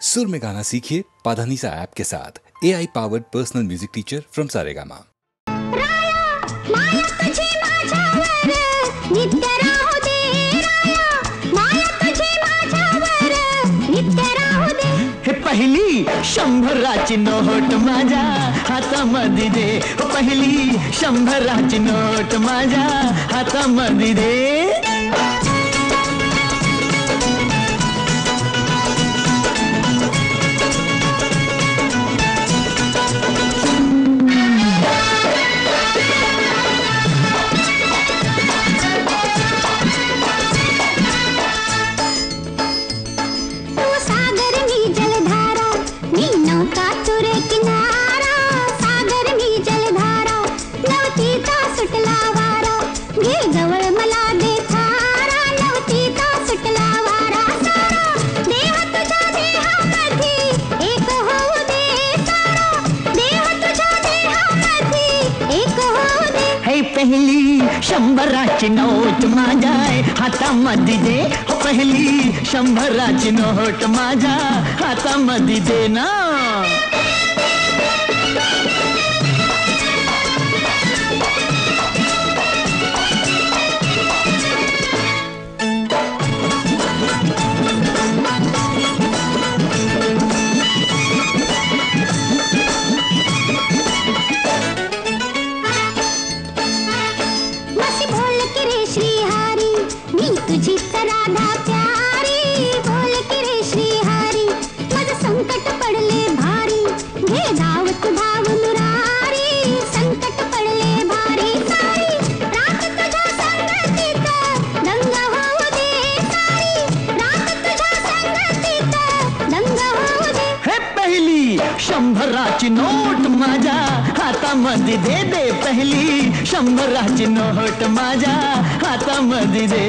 सुर में गाना सीखिए पाधानीसा ऐप के साथ। AI powered personal music teacher from Saregama. पहिली 100ची नोट माझ्या हातामध्ये दे, पहिली 100ची नोट माझ्या हातामध्ये दे। पहिली 100ची नोट माझ्या हातामध्ये दे, पहिली 100ची नोट माझ्या हातामध्ये दे ना। शंभराची नोट माझ्या हातामध्ये दे दे, पहिली 100ची नोट माझ्या हातामध्ये दे।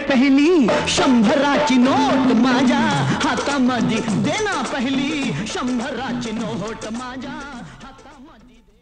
पहिली 100ची नोट माझ्या हातामध्ये दे ना, पहिली 100ची नोट माझ्या हातामध्ये दे।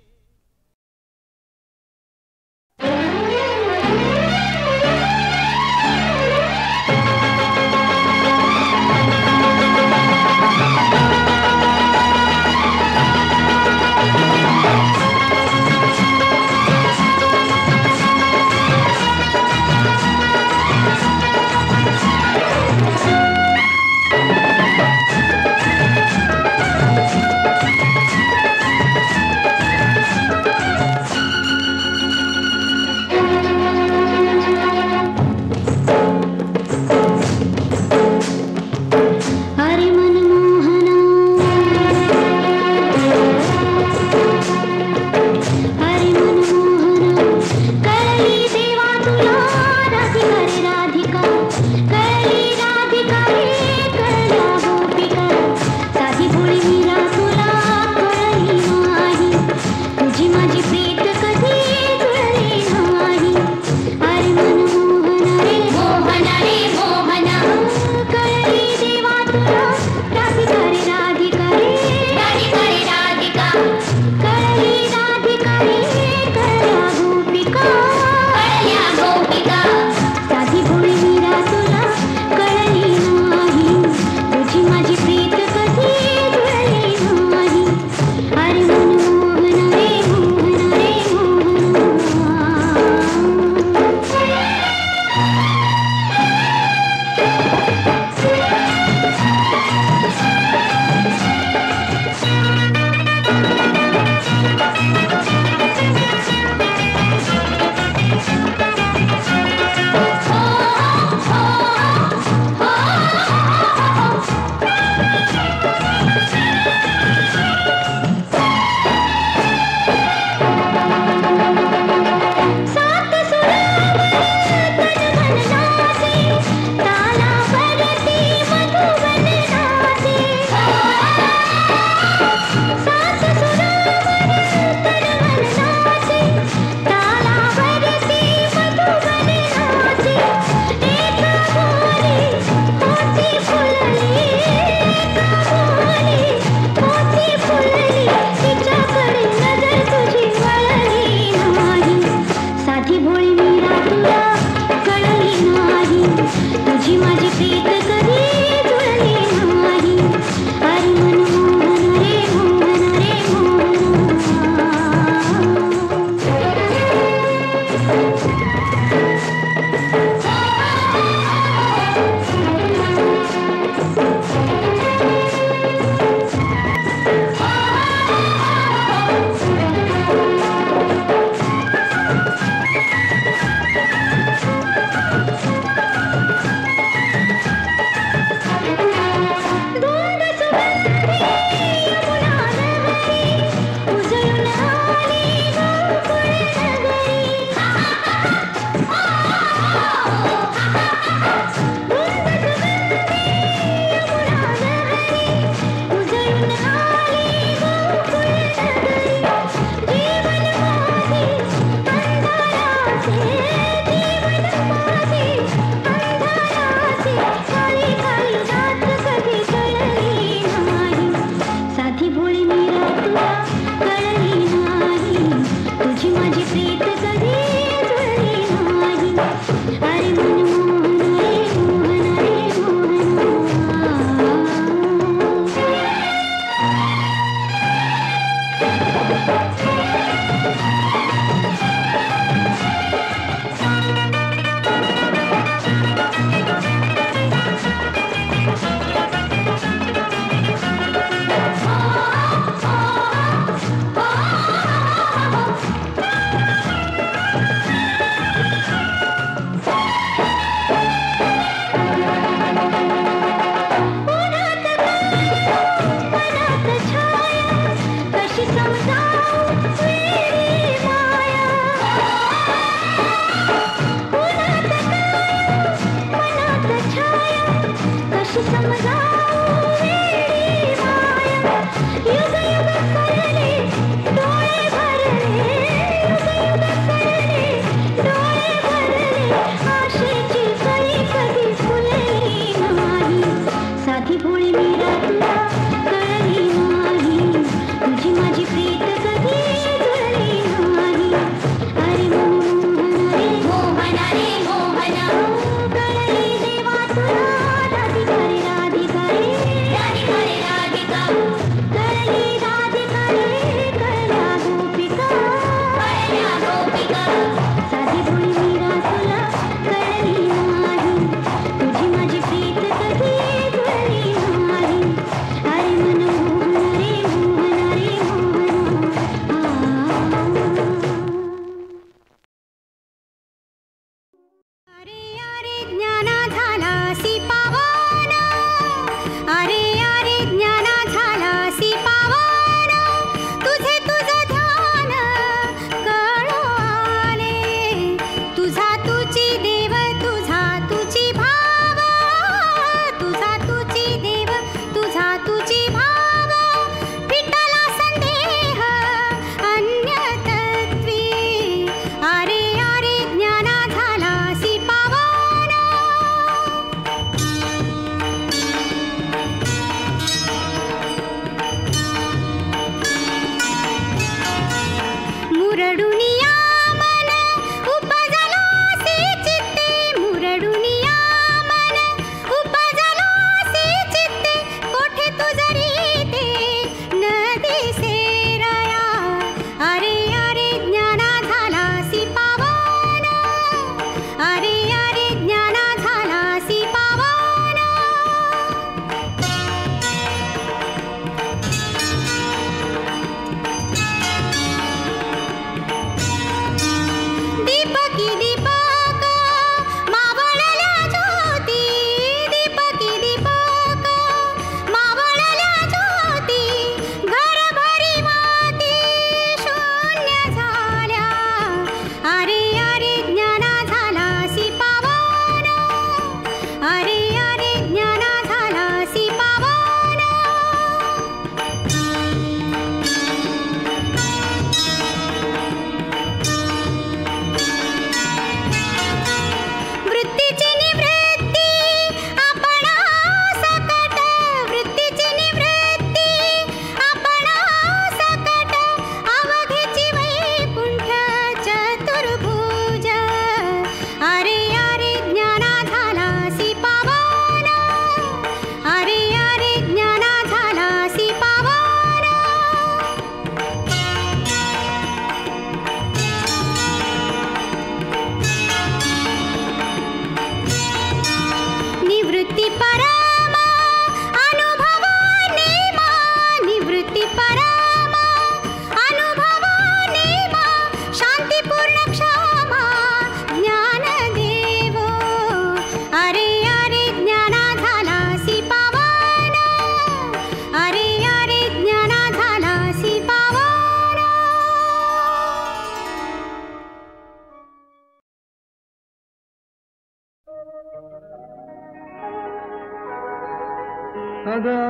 अगा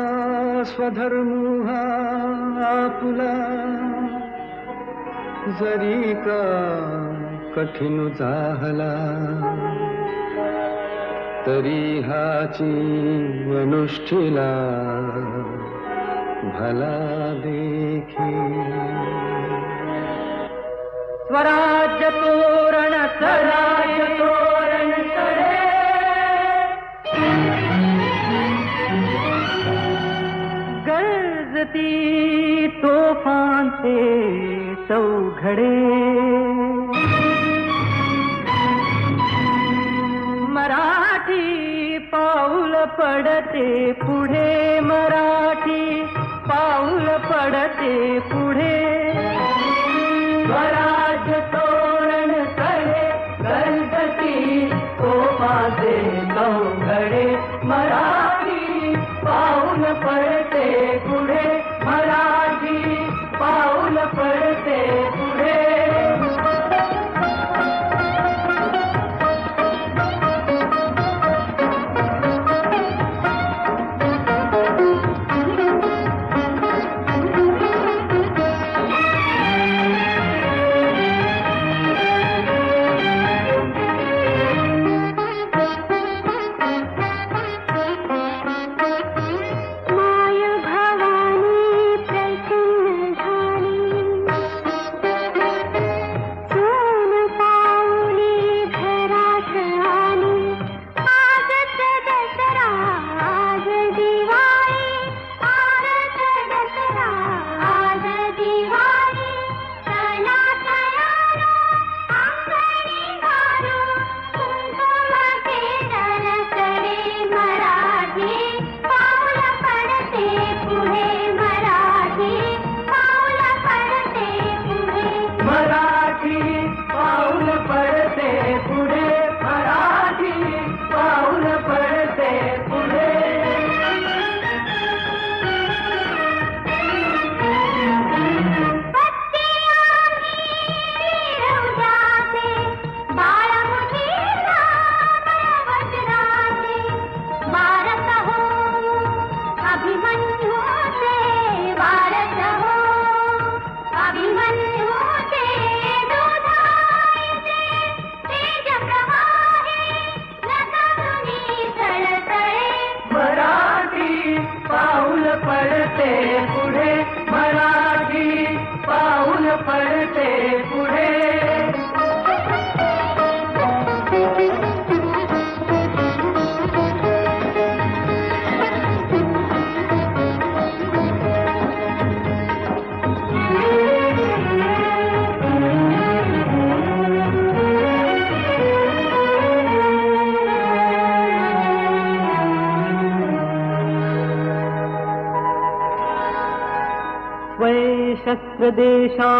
स्वधर्म हा आपुला जरी का कठीण जाहला तरी हाची अनुष्ठीला भला देखी स्वराज्य तोरण स्वराज्य तोरण करे गरजती तोफान से चौघडे मराठी पाऊल पडते पुढे मराठी पाऊल पडते पुढे स्वराज्य तोरण करे गरजती तोफाचे चौघडे मराठी पाऊल पडते पुढे मराठी पाऊल पडते पुढे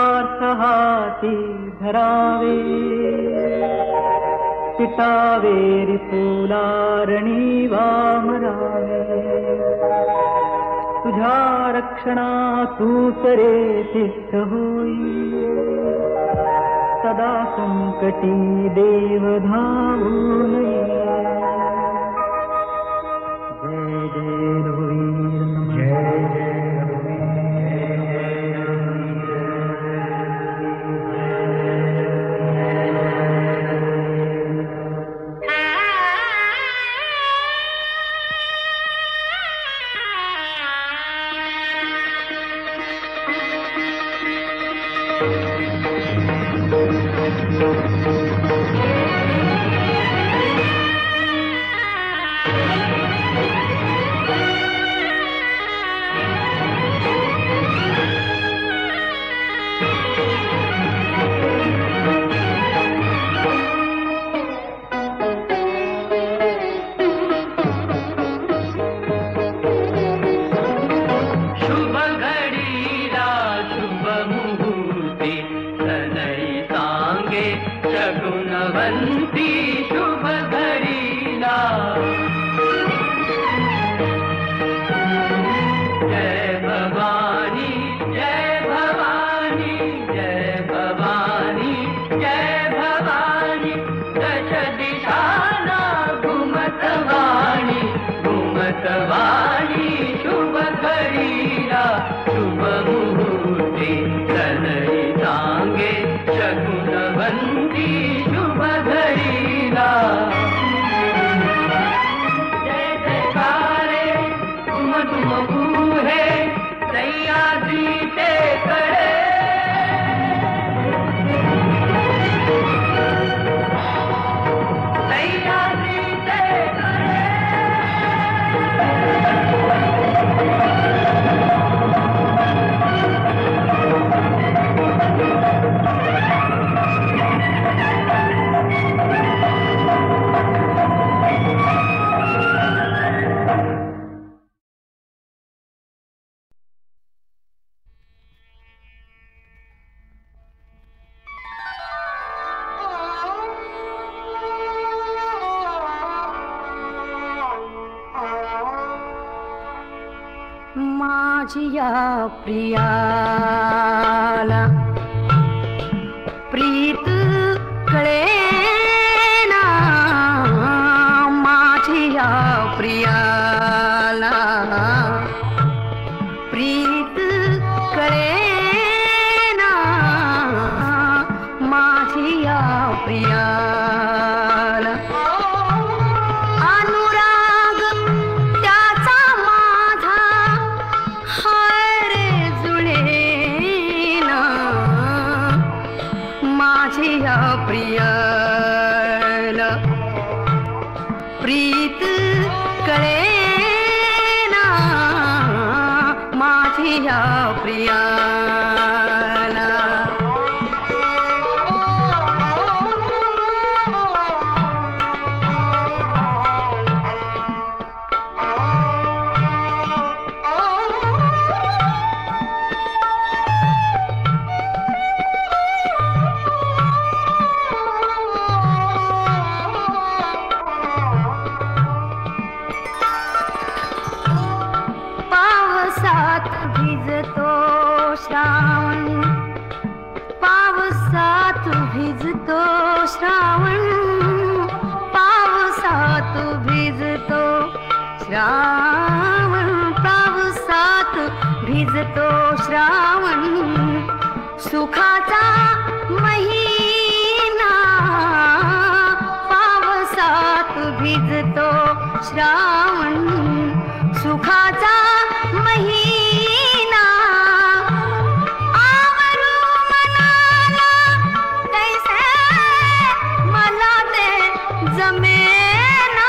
शस्त्रदेशार्थहाती धरावे पिटावे रिपुलारणी वामरावे तुझ्या रक्षणा तू तरे तिष्ठ होई सदा संकटी देव धावून जय जय रघुवीर जय जय माझिया प्रियाला माझी या प्रियाला प्रीत कळेना माझी या प्रियाला भिजतो श्रावण पावसात भिजतो श्रावण पावसात भिजतो श्रावण पावसात भिजतो श्रावण सुखाचा महिना पावसात भिजतो श्रावण सुखाचा महिना आवरू मनाला कैसे मला ते जमेना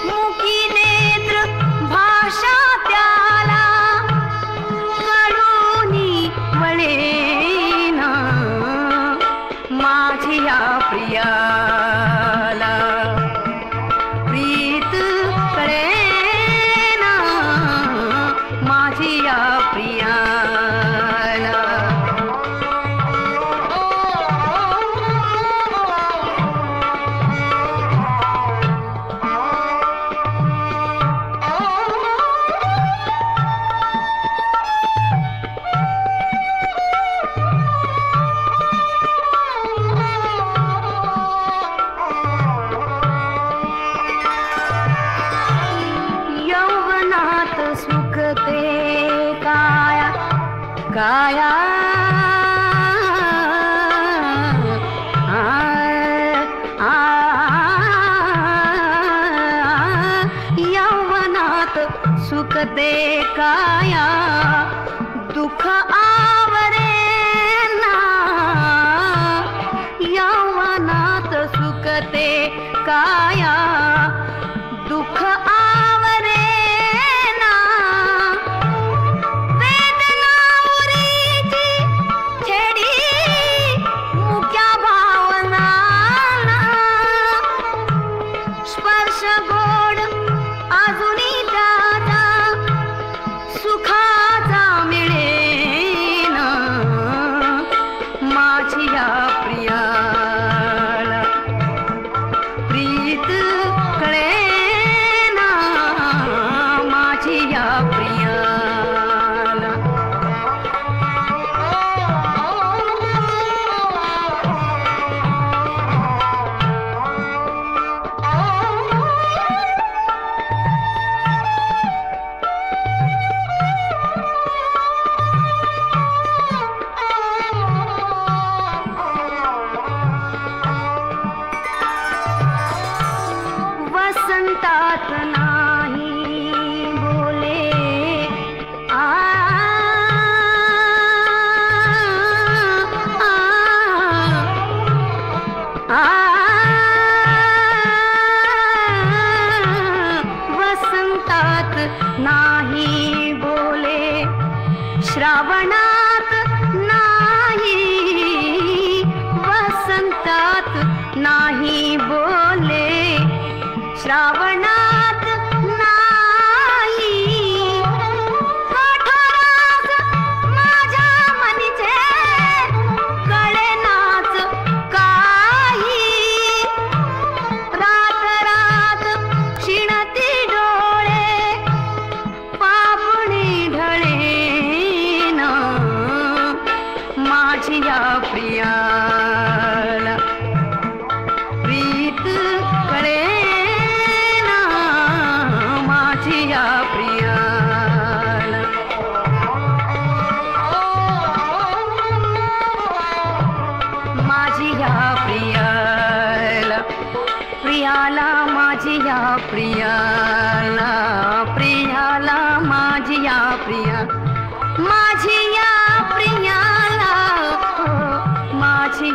मुकी नेत्र भाषा त्याला कळूनी वळेना माझी या प्रियाला प्रीत कळे माझी या प्रियाला यौवनात सुखते काया काया यौवनात सुखते काया दुःख आवरेना यौवनात सुखते काया दुःख आवरेना वेदना उरीची छेडी मुक्या भावना स्पर्श गोड अजूनी त्याचा सुखाचा मिळेना माझी या प्रियाला प्रीत कळेना माझी या प्रियाला वसंतात नाही बोले आ वसंतात नाही बोले श्रावणात नाही वसंतात नाही बोले श्रावणात नाही कठोरात माझ्या मनीचे कळेनाच काही रात रात क्षीणती डोळे पापुणी ढळेना माझी या प्रियाला प्रीत कळेना माझी या प्रियाला माझी या प्रियाला प्रियाला माझी या प्रियाला प्रियाला माझी या प्रिया माझी या प्रियाला माझी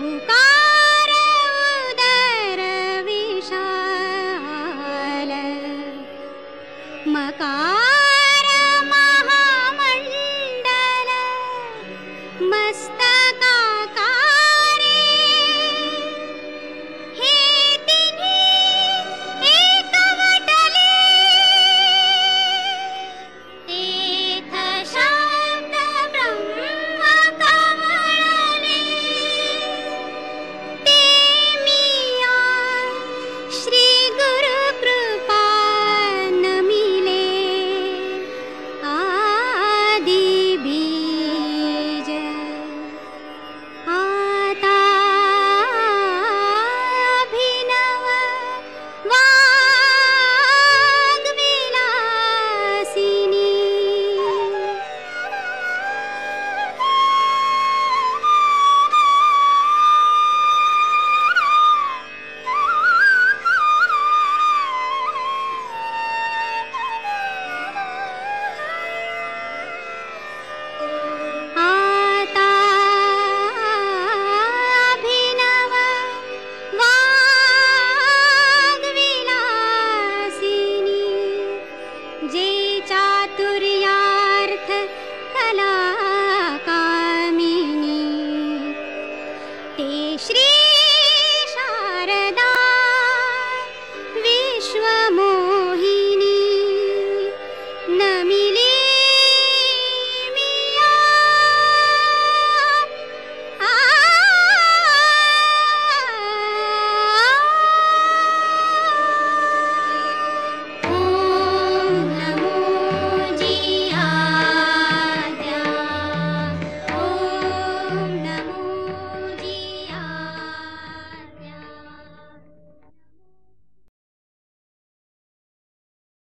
उकार उदर विशाल मकार महामंडल मस्तकाकारे हे तिन्ही एकवटले तेथ शांत ब्रह्म कमळले ते मिया श्री गुरु कृपा नमिले आदि बीज आता अभिनव वाग्विलासिनी आता अभिनव वाग्विलासिनी जे चातुर्यार्थ कला कामिनी ते श्री